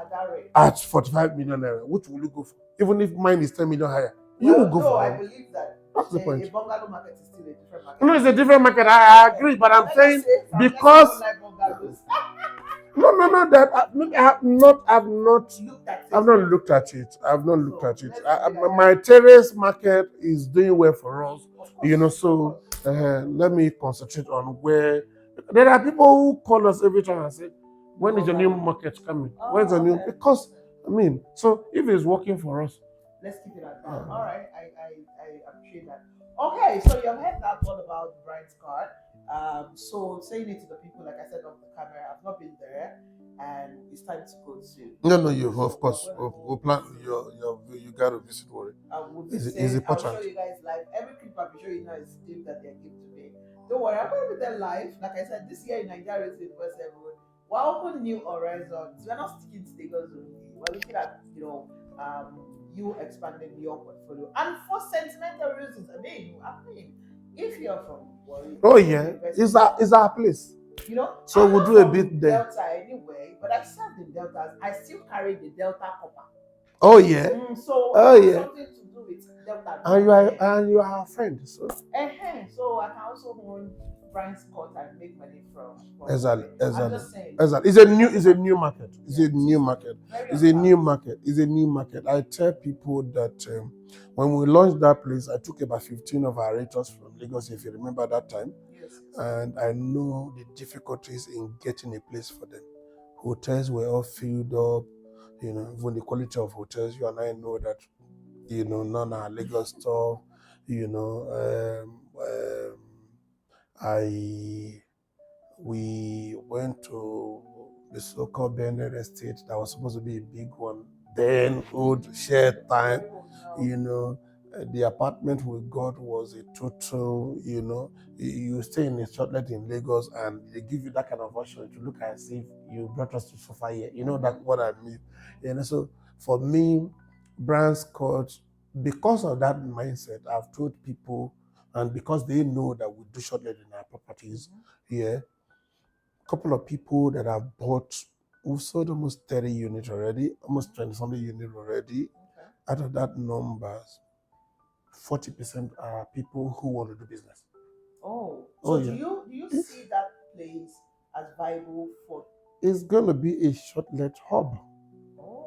at 45 million naira, which will you go for? Even if mine is 10 million higher, you will go for. I believe that. That's the point. A bungalow market is still a different market. No, it's a different market. I agree, but I'm saying because no, that I've not looked at it. My terrace market is doing well for us, So let me concentrate on where. There are people who call us every time and say, "When is your new market coming? When's the new?" Because so if it's working for us, let's keep it at that. All right, I appreciate that. Okay, so you've heard that one about Brian's card. So saying it to the people, like I said off the camera, I've not been there, and it's time to go to. No, you of course we'll plan you gotta visit Warri. Is important. I'll show you guys live. Every clip I'll be showing you now is clip that they're giving to me. Don't worry, I'm gonna be there live. Like I said, this year in Nigeria is University everyone. We're opening new horizons. We're not sticking to Lagos only. We're looking at you expanding your portfolio, and for sentimental reasons. I mean, if you're from Warri, it's our place. So we'll do a bit there. Delta anyway, but I served in Deltas. I still carry the Delta copper. Oh yeah. So something to do with Delta. And you are a friend, so. So I can also own Brian's Court and make money from. Exactly. I'm just saying. Exactly. It's a new market. It's a new market. I tell people that when we launched that place, I took about 15 of our raters from Lagos, if you remember that time. Yes. And I know the difficulties in getting a place for them. Hotels were all filled up, even the quality of hotels, you and I know that, none are Lagos stuff, we went to the so-called Bended Estate that was supposed to be a big one, then old shared time, The apartment we got was a total, you stay in a shortlet in Lagos and they give you that kind of option to look as if you brought us to suffer here. You know that what I mean. So for me, brands court, because of that mindset, I've told people, and because they know that we do shortlet in our properties here, a couple of people that have bought, we've sold almost 30 units already, almost 20 something units already. Out of that numbers, 40% are people who want to do business. So yeah. Do you see that place as viable for? It's going to be a shortlet hub.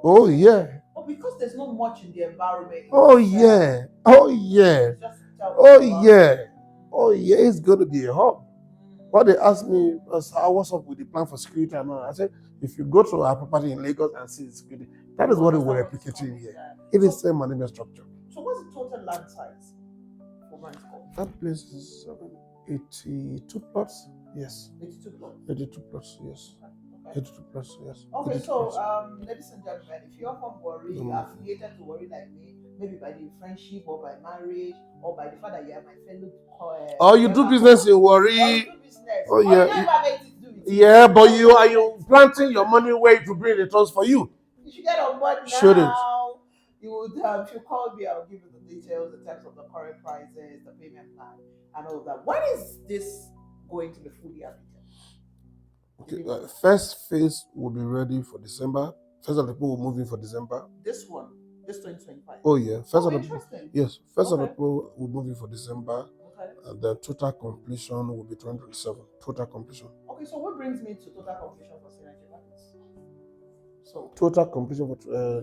Oh yeah. Because there's not much in the environment. Oh yeah. Oh yeah. Oh yeah. Oh yeah. It's going to be a hub. What they asked me was, what's up with the plan for security and all? I said, if you go to our property in Lagos and see the security, that is what we were replicating here. It is the same management structure. So what's the total land size for Manchester? That place is 82 plots. Yes. 82 plots. 82 plots. Yes. Okay. 82 plots. Yes. Okay. So, ladies and gentlemen, if you're from Warri, affiliated to Warri like me, maybe by the friendship or by marriage or by the fact that you are my fellow. Or you do business in Warri. Or you do business. Oh yeah. Yeah, but are you planting your money where to bring returns for you? You should get on board now. Shouldn't. You would, if you call me, I'll give you the details, the terms of the current prices, the payment plan, and all that. When is this going to be fully updated? Okay, first phase will be ready for December. First of the people will move in for December. This one, this 2025. Oh yeah, first of the people will move in for December. Okay. And the total completion will be 2027. Total completion. Okay, so what brings me to total completion for Synergy Gardens? So total completion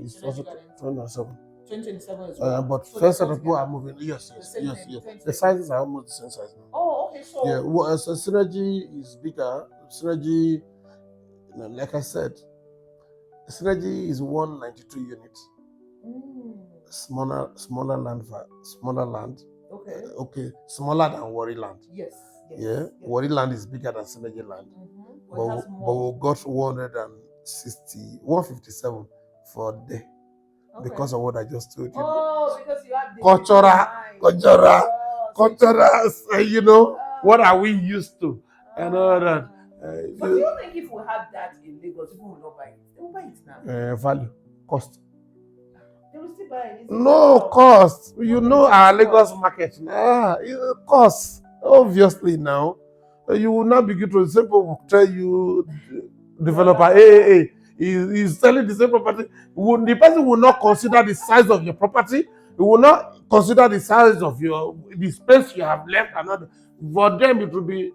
is also 2027. 2027 is well. But so first of the people are moving. Yes. The sizes are almost the same size now. Oh, okay. So yeah, well, so Synergy is bigger. Synergy, like I said, Synergy is 192 units. Smaller land. Okay. Smaller than Warri land. Yes. Yeah. Warri land is bigger than Synergy land. But we got 157 for there. Okay. Because of what I just told you. Oh, because you have the cultural, what are we used to? And all that. But do you think if we had that in Lagos, people will not buy it? They will buy it now. Value, cost. They will still buy it. No cost. You know our Lagos market. Cost. Obviously now. You will not begin to, the same people will tell you, developer, he's selling the same property. The person will not consider the size of your property. He will not consider the size of the space you have left. And for them, it will be,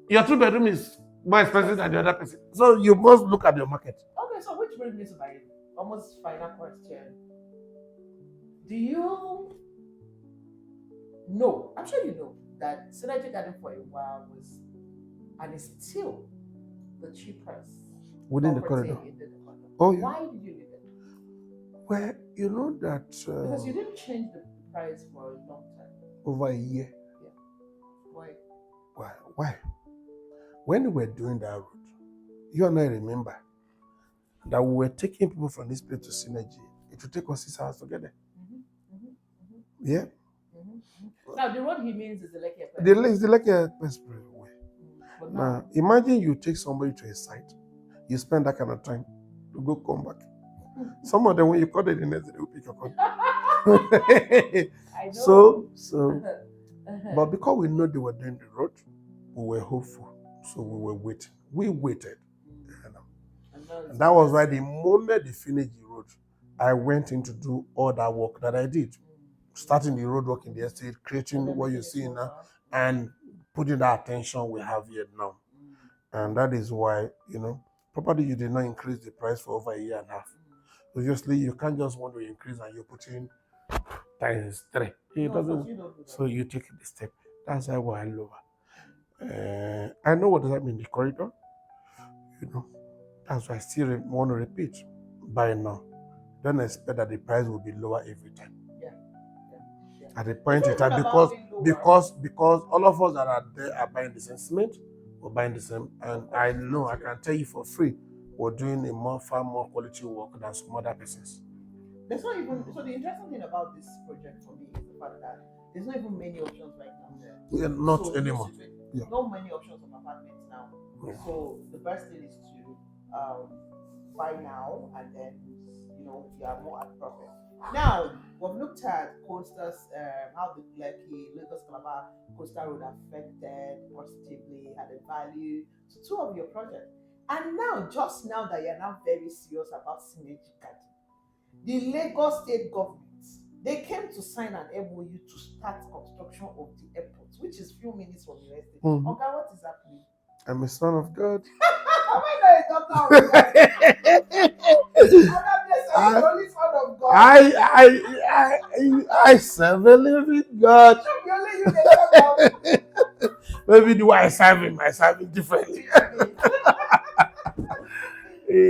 your 2-bedroom is more expensive than the other person. So you must look at your market. Okay, so which brings me to my almost final question. Do you know, I'm sure you know, that Synergy Garden for a while was, and is still, the cheapest within the corridor. Oh, yeah. Why did you leave it? Well, you know that... because you didn't change the price for a long time. Over a year. Yeah. Why? Why? When we were doing that route, you and I remember that we were taking people from this place to Synergy. It would take us 6 hours to get there. Yeah. Now, the road he means is the Lekki Expressway. It's the Lekki Expressway. Now, imagine you take somebody to a site, you spend that kind of time to go come back. Some of them, when you call it the next day, they will pick your call. I know. So, but because we know they were doing the road, we were hopeful. So we were waiting. We waited. And that was why the moment they finished the road, I went in to do all that work that I did. Starting the road work in the estate, creating what you're seeing now, and putting that attention we have here now. And that is why, property you did not increase the price for over a year and a half. Obviously, you can't just want to increase and you're putting times 3. It doesn't. So you take the step. That's why we're lower. I know what does that mean, the corridor. That's why I still want to repeat. By now, don't expect that the price will be lower every time. At the point in time, because all of us that are there are buying the same cement, we're buying the same, and I can tell you for free, we're doing far more quality work than some other persons. There's not even so the interesting thing about this project for me is the fact that there's not even many options right now there. Yeah, not So anymore. Yeah. not many options of apartments now. Yeah. So the best thing is to buy now and then you are more at profit. Now we've looked at coasters, how the Lekki, Lagos Calabar coastal road affected positively, added value to two of your projects. And now, just now that you're now very serious about synergy garden, the Lagos state government, they came to sign an MOU to start construction of the airport, which is few minutes from your estate. Mhm. Okay, what is happening? I'm a son of God. Am I not a doctor of God? I'm the only son of God. I serve a living God. The only you they talk of. Maybe the way I serve him differently.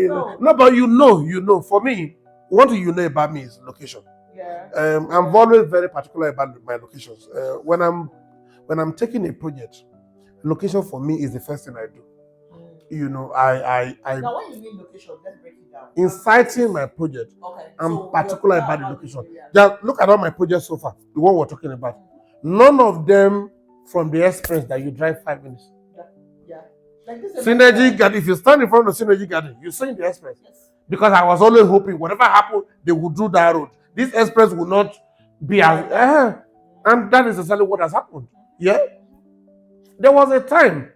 So, No, but you know, for me, one thing you know about me is location. yeah. I'm always very particular about my locations. When I'm taking a project, location for me is the first thing I do. You know, I Now, when you mean location, let's break it down. inciting my project. Okay. I'm So particular we are about the about location. the area. Just look at all my projects so far. The one we're talking about. None of them from the express that you drive 5 minutes. Yeah. Like this is Synergy Garden. If you stand in front of Synergy Garden, you see in the express. Yes. Because I was always hoping whatever happened, they would do that road. This express will not be as and that is exactly what has happened. Yeah. There was a time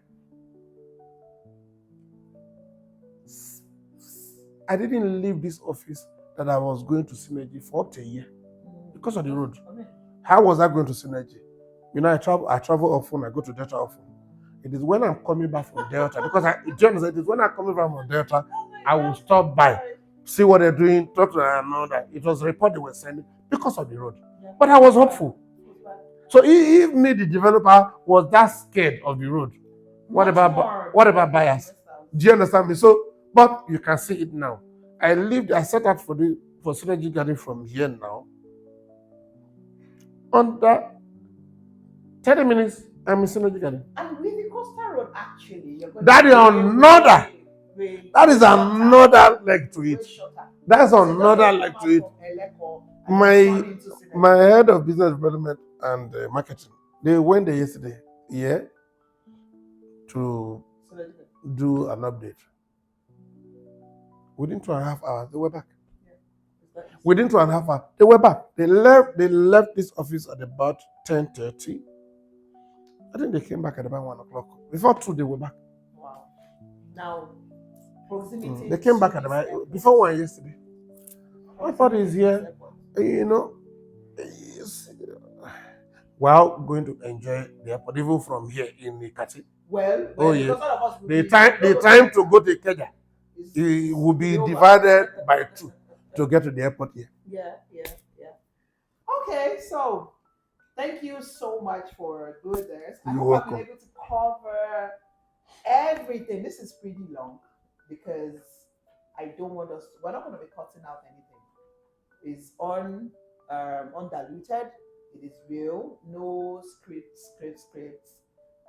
I didn't leave this office that I was going to Synergy for up to a year because of the road. How was I going to Synergy? You know, I travel often, I go to Delta often. It is when I'm coming back from Delta, because it is when I'm coming back from Delta, I will stop by, see what they're doing, talk to them and know that it was a report they were sending because of the road. But I was hopeful. So if me, the developer, was that scared of the road, what about buyers? Do you understand me? So, but you can see it now. I set out for Synergy Garden from here now. Under 30 minutes, I'm in Synergy Garden. And with the coastal road, actually, you're going that is another. That is another leg to it. That's another leg to it. My head of business development and marketing, they went there yesterday, to do an update. Within 2.5 hours, they were back. Within 2.5 hours, they were back. They left this office at about 10:30. I think they came back at about 1 o'clock. Before 2, they were back. Wow. Now, proximity. They came back at about before 1 yesterday. My father is here, you know. Well, going to enjoy the airport even from here in Lekki. Well, yeah. The time to go to Kenya, it will be divided by 2 to get to the airport here. Yeah. Okay, so thank you so much for doing this. I hope I've been able to cover everything. This is pretty long because we're not going to be cutting out anything. It's undiluted. It is real, no scripts,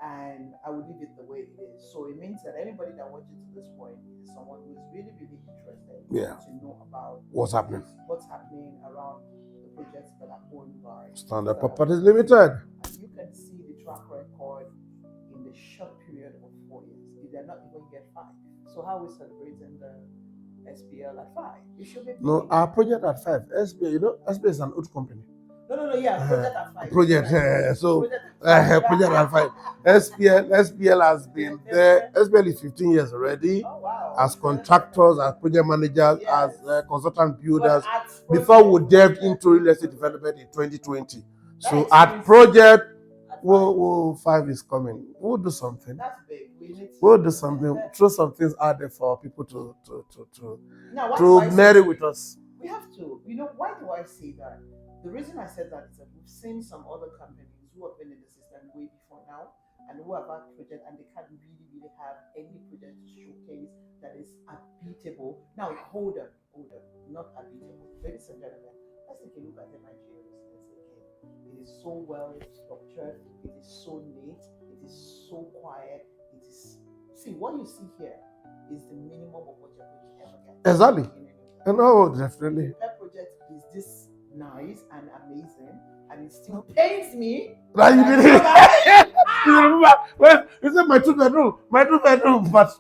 and I will leave it the way it is. So it means that anybody that watches to this point is someone who is really, really interested to know about what's happening around the projects that are owned by Standard Properties Limited. And you can see the track record in the short period of 4 years. If they're not even yet 5. So how are we celebrating the SPL at 5? It should be big. No, our project at 5. SPL, SPL is an old company. No, yeah, project at 5. Project at 5. SPL has been there. SPL is 15 years already. Oh, wow. As contractors, as project managers, as consultant builders. Before we delved into real estate development in 2020. So at project, 5 is coming. We'll do something. That's big. We'll do something. Throw some things out there for people to marry with us. We have to. Why do I say that? The reason I said that is that we've seen some other companies who have been in the system way before now and who have had project and they can't really have any project to showcase that is unbeatable. Now, hold on, not unbeatable. Ladies and gentlemen, let's take a look at the Nigerian residence again. It is so well structured, it is so neat, it is so quiet, what you see here is the minimum of what you're going to ever get. Exactly. And definitely. The project is this nice and amazing, and it still pains me. Now you that did it. You Ah! remember when you said my 2 bedroom, but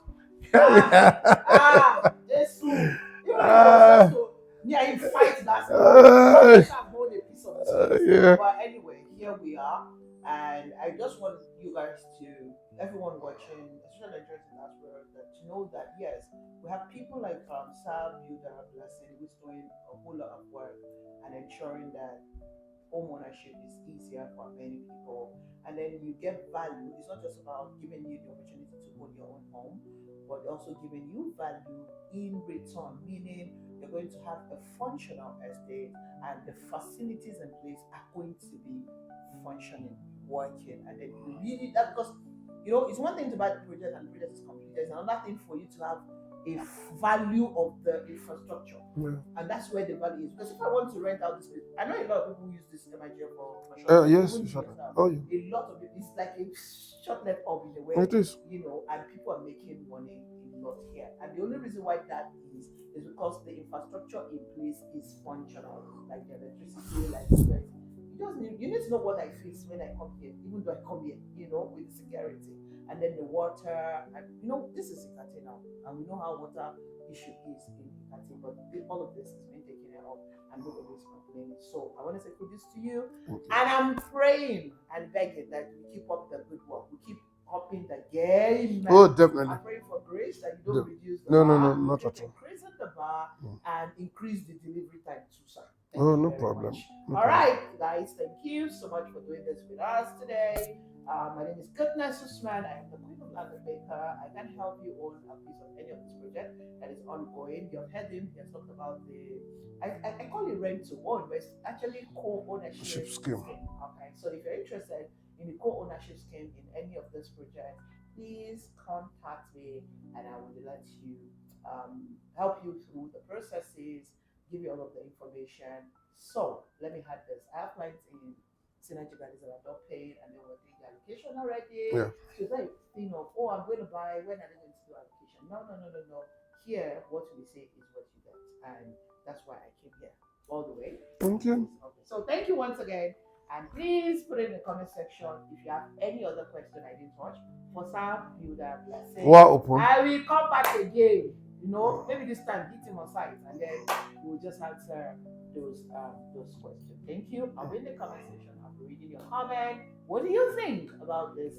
here we are. Jesus. Even if it was Uh, just to yeah, you fight that I just have hold a piece of this. yeah. But anyway, here we are, and I just want you guys to, everyone watching, especially Nigerians in diaspora, that to know that yes, we have people like Sal Builder Blessing, who's doing a whole lot of work and ensuring that home ownership is easier for many people. And then you get value. It's not just about giving you the opportunity to own your own home, but also giving you value in return, meaning you're going to have a functional estate and the facilities in place are going to be functioning, working. And then you really, that because it's one thing to buy the project and the project is complete. There's another thing for you to have a value of the infrastructure. Yeah. And that's where the value is. Because if I want to rent out this place, I know a lot of people use this MIG for short. Yes, shut up. Oh, yeah. A lot of it is like a short-lived hub in a way. It is. And people are making money a lot here. And the only reason why that is because the infrastructure in place is functional, like the electricity, like the you need to know what I face when I come here, even though I come here, with security. And then the water, and this is Ikate now, and we know how water issue is in Ikate, but all of this is being taken care of, and nobody is complaining. So I want to say kudos to you, and I'm praying and begging that we keep up the good work, we keep upping the game. Oh, definitely. I'm praying for grace that you don't reduce the No, bar. no, not at all. Increasing the bar and increase the delivery time too, sir. No problem. All right, guys, thank you so much for doing this with us today. My name is Goodness Usman. I am the Queen of Land Baker. I can help you own a piece of any of this project that is ongoing. You've heard him. He has talked about I call it rent to own, but it's actually co-ownership scheme. Okay, so if you're interested in the co-ownership scheme in any of this project, please contact me, and I will let you help you through the processes, give you all of the information. So let me have this. I have clients in synergy that are not paid and they were doing the allocation already. Yeah. So it's like thing of, I'm going to buy, when are they going to do allocation? No. Here, what we say is what you get. And that's why I came here all the way. Thank you. Okay. So thank you once again. And please put it in the comment section if you have any other question I didn't touch. For some, you would have said, I will come back again. Maybe this time hit him on site, and then we'll just answer those questions. Thank you. I'll be in the comment section. I'll be reading your comment. What do you think about this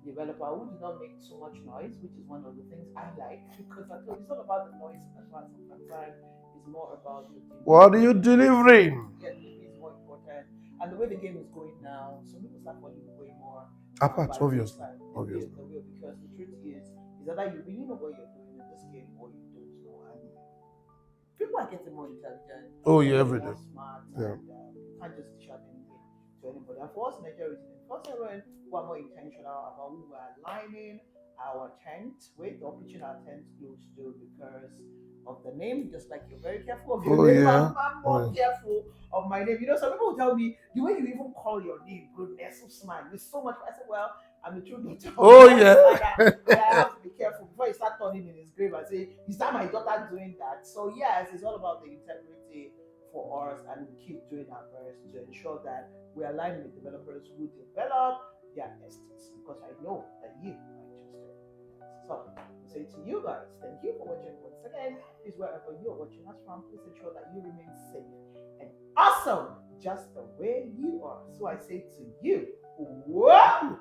developer who did not make so much noise, which is one of the things I like, because I thought it's not about the noise as far as I'm concerned. It's more about the delivery. What are you delivering? Yeah, delivery is more important. And the way the game is going now, some people start falling way more. Apart, obviously. Because the truth is that you really know what you're doing in this game or you don't know. And people are getting more intelligent. Oh, yeah, every day. Smart. Yeah. And, you can't just dish out anything to anybody. And for us, Nigeria, for everyone who are more intentional about who we are aligning our tent with, or pitching our tent close to, because of the name, just like you're very careful of your name. Yeah. I'm more careful of my name. Some people will tell me the way you even call your name, Goodness Usman, with so much. I said, well, I'm the true daughter. Oh, yeah. I have to be careful before you start turning in his grave and say, is that my daughter doing that? So yes, it's all about the integrity for us, and we keep doing our best to ensure that we align with developers who develop their estates, because I know that you are interested. So I say to you guys, thank you for watching once again. Please, wherever you're watching us from, please ensure that you remain safe and awesome, just the way you are. So I say to you, whoa!